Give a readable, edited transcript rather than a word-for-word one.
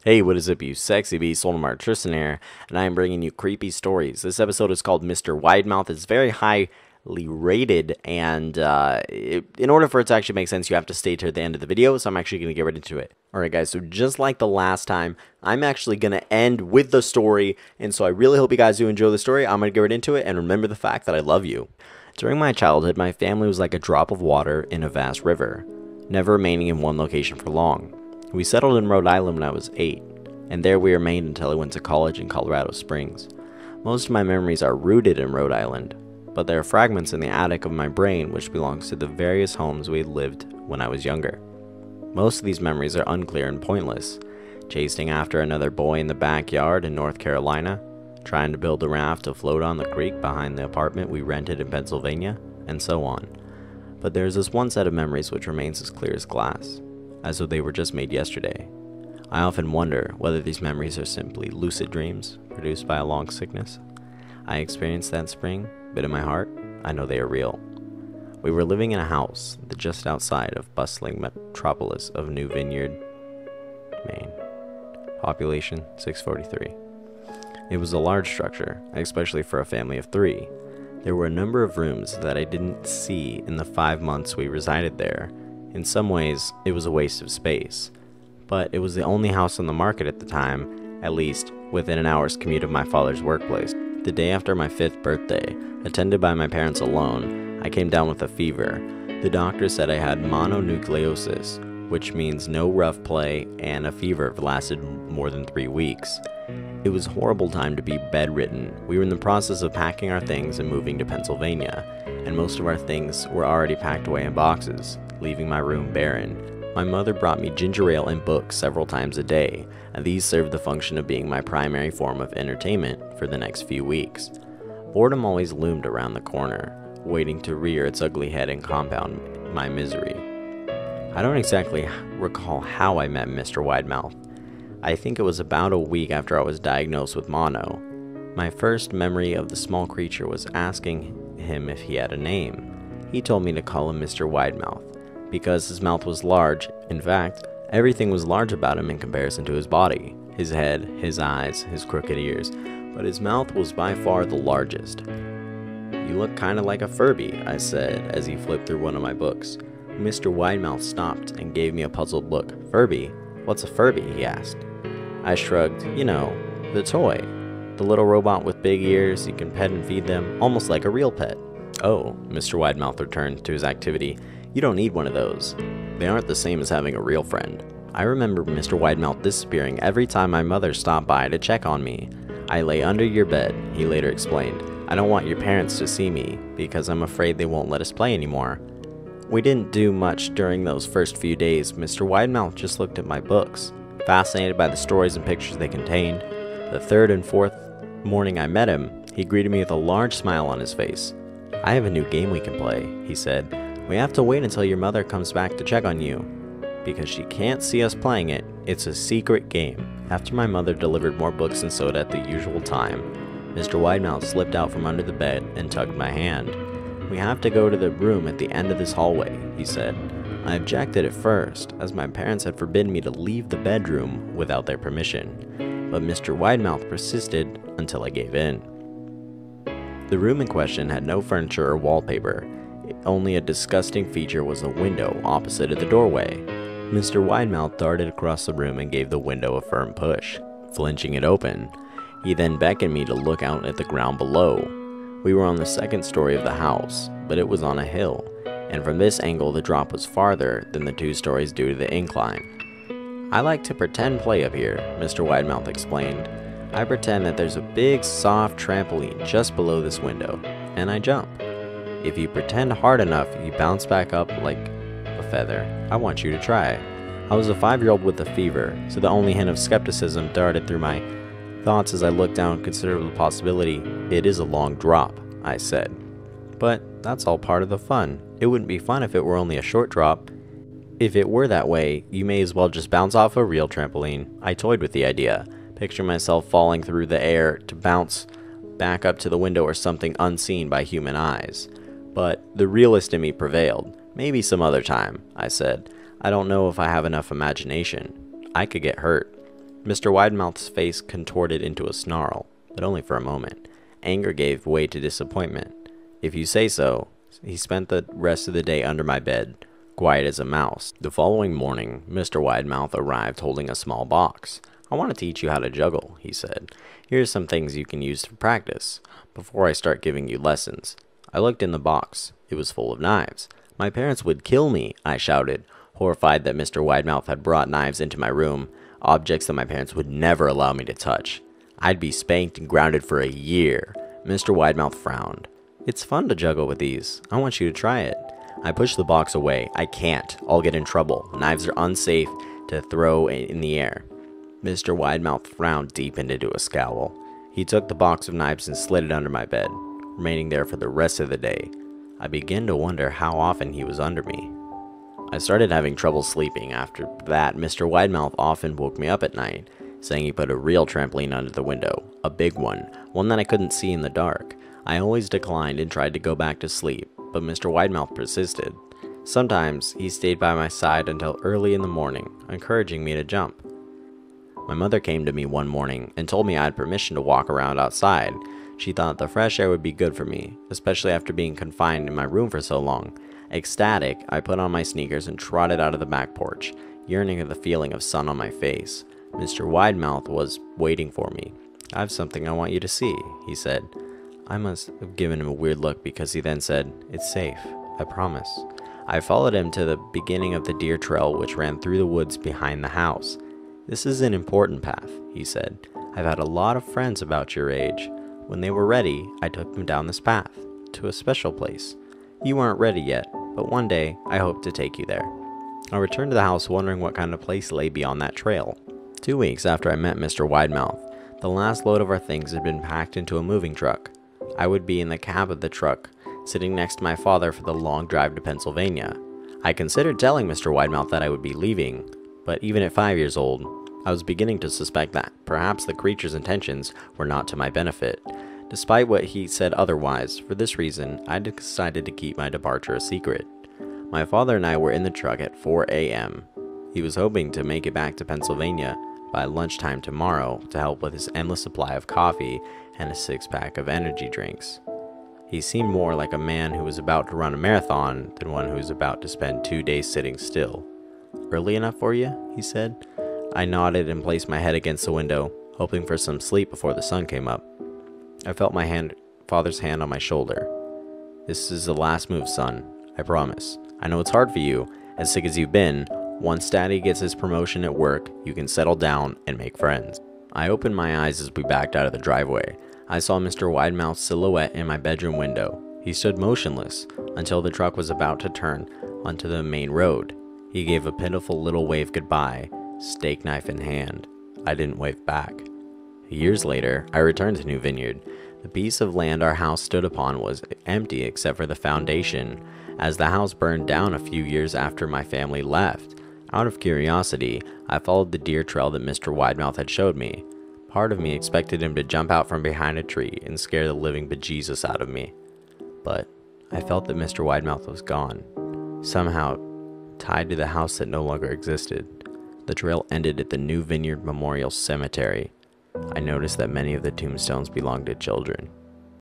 Hey, what is up, you sexy beast? Moonlight Tristan here, and I am bringing you creepy stories. This episode is called Mr. Widemouth. It's very highly rated, and in order for it to actually make sense, you have to stay to the end of the video, so I'm actually going to get right into it. Alright guys, so just like the last time, I'm actually going to end with the story, and so I really hope you guys do enjoy the story. I'm going to get right into it, and remember the fact that I love you. During my childhood, my family was like a drop of water in a vast river, never remaining in one location for long. We settled in Rhode Island when I was 8, and there we remained until I went to college in Colorado Springs. Most of my memories are rooted in Rhode Island, but there are fragments in the attic of my brain which belongs to the various homes we had lived when I was younger. Most of these memories are unclear and pointless, chasing after another boy in the backyard in North Carolina, trying to build a raft to float on the creek behind the apartment we rented in Pennsylvania, and so on. But there is this one set of memories which remains as clear as glass, as though they were just made yesterday. I often wonder whether these memories are simply lucid dreams produced by a long sickness I experienced that spring, but in my heart, I know they are real. We were living in a house just outside of bustling metropolis of New Vineyard, Maine. Population 643. It was a large structure, especially for a family of 3. There were a number of rooms that I didn't see in the 5 months we resided there. In some ways, it was a waste of space, but it was the only house on the market at the time, at least within an hour's commute of my father's workplace. The day after my 5th birthday, attended by my parents alone, I came down with a fever. The doctor said I had mononucleosis, which means no rough play, and a fever that lasted more than 3 weeks. It was a horrible time to be bedridden. We were in the process of packing our things and moving to Pennsylvania, and most of our things were already packed away in boxes, leaving my room barren. My mother brought me ginger ale and books several times a day, and these served the function of being my primary form of entertainment for the next few weeks. Boredom always loomed around the corner, waiting to rear its ugly head and compound my misery. I don't exactly recall how I met Mr. Widemouth. I think it was about a week after I was diagnosed with mono. My first memory of the small creature was asking him if he had a name. He told me to call him Mr. Widemouth, because his mouth was large. In fact, everything was large about him in comparison to his body, his head, his eyes, his crooked ears, but his mouth was by far the largest. "You look kinda like a Furby," I said as he flipped through one of my books. Mr. Widemouth stopped and gave me a puzzled look. "Furby? What's a Furby?" he asked. I shrugged. "You know, the toy. The little robot with big ears, you can pet and feed them, almost like a real pet." "Oh," Mr. Widemouth returned to his activity. "You don't need one of those. They aren't the same as having a real friend." I remember Mr. Widemouth disappearing every time my mother stopped by to check on me. "I lay under your bed," he later explained. "I don't want your parents to see me, because I'm afraid they won't let us play anymore." We didn't do much during those first few days. Mr. Widemouth just looked at my books, fascinated by the stories and pictures they contained. The 3rd and 4th morning I met him, he greeted me with a large smile on his face. "I have a new game we can play," he said. "We have to wait until your mother comes back to check on you, because she can't see us playing it. It's a secret game." After my mother delivered more books and soda at the usual time, Mr. Widemouth slipped out from under the bed and tugged my hand. "We have to go to the room at the end of this hallway," he said. I objected at first, as my parents had forbidden me to leave the bedroom without their permission, but Mr. Widemouth persisted until I gave in. The room in question had no furniture or wallpaper. Only a disgusting feature was a window opposite of the doorway. Mr. Widemouth darted across the room and gave the window a firm push, flinching it open. He then beckoned me to look out at the ground below. We were on the 2nd story of the house, but it was on a hill, and from this angle the drop was farther than the 2 stories due to the incline. "I like to pretend play up here," Mr. Widemouth explained. "I pretend that there's a big soft trampoline just below this window, and I jump. If you pretend hard enough, you bounce back up like a feather. I want you to try." I was a 5-year-old with a fever, so the only hint of skepticism darted through my thoughts as I looked down and considered the possibility. "It is a long drop," I said. "But that's all part of the fun. It wouldn't be fun if it were only a short drop." "If it were that way, you may as well just bounce off a real trampoline." I toyed with the idea, picturing myself falling through the air to bounce back up to the window or something unseen by human eyes. But the realist in me prevailed. "Maybe some other time," I said. "I don't know if I have enough imagination. I could get hurt." Mr. Widemouth's face contorted into a snarl, but only for a moment. Anger gave way to disappointment. If you say so. He spent the rest of the day under my bed, quiet as a mouse. The following morning, Mr. Widemouth arrived holding a small box. I want to teach you how to juggle, he said. Here's some things you can use for practice, before I start giving you lessons. I looked in the box. It was full of knives. My parents would kill me, I shouted, horrified that Mr. Widemouth had brought knives into my room, objects that my parents would never allow me to touch. I'd be spanked and grounded for a year. Mr. Widemouth frowned. It's fun to juggle with these. I want you to try it. I pushed the box away. I can't. I'll get in trouble. Knives are unsafe to throw in the air. Mr. Widemouth frowned deep into a scowl. He took the box of knives and slid it under my bed, remaining there for the rest of the day. I began to wonder how often he was under me. I started having trouble sleeping. After that, Mr. Widemouth often woke me up at night, saying he put a real trampoline under the window, a big one that I couldn't see in the dark. I always declined and tried to go back to sleep, but Mr. Widemouth persisted. Sometimes he stayed by my side until early in the morning, encouraging me to jump. My mother came to me one morning and told me I had permission to walk around outside. She thought the fresh air would be good for me, especially after being confined in my room for so long. Ecstatic, I put on my sneakers and trotted out of the back porch, yearning at the feeling of sun on my face. Mr. Widemouth was waiting for me. I have something I want you to see, he said. I must have given him a weird look because he then said, It's safe, I promise. I followed him to the beginning of the deer trail which ran through the woods behind the house. This is an important path, he said. I've had a lot of friends about your age. When they were ready, I took them down this path, to a special place. You aren't ready yet, but one day I hope to take you there. I returned to the house wondering what kind of place lay beyond that trail. 2 weeks after I met Mr. Widemouth, the last load of our things had been packed into a moving truck. I would be in the cab of the truck, sitting next to my father for the long drive to Pennsylvania. I considered telling Mr. Widemouth that I would be leaving, but even at 5 years old, I was beginning to suspect that perhaps the creature's intentions were not to my benefit. Despite what he said otherwise, for this reason, I decided to keep my departure a secret. My father and I were in the truck at 4 a.m. He was hoping to make it back to Pennsylvania by lunchtime tomorrow to help with his endless supply of coffee and a six-pack of energy drinks. He seemed more like a man who was about to run a marathon than one who was about to spend 2 days sitting still. Early enough for you? He said. I nodded and placed my head against the window, hoping for some sleep before the sun came up. I felt my father's hand on my shoulder. This is the last move, son. I promise. I know it's hard for you, as sick as you've been. Once Daddy gets his promotion at work, you can settle down and make friends. I opened my eyes as we backed out of the driveway. I saw Mr. Widemouth's silhouette in my bedroom window. He stood motionless until the truck was about to turn onto the main road. He gave a pitiful little wave goodbye, steak knife in hand. I didn't wave back. Years later, I returned to New Vineyard. The piece of land our house stood upon was empty except for the foundation, as the house burned down a few years after my family left. Out of curiosity, I followed the deer trail that Mr. Widemouth had showed me. Part of me expected him to jump out from behind a tree and scare the living bejesus out of me. But I felt that Mr. Widemouth was gone, somehow tied to the house that no longer existed. The trail ended at the New Vineyard Memorial Cemetery. I noticed that many of the tombstones belonged to children.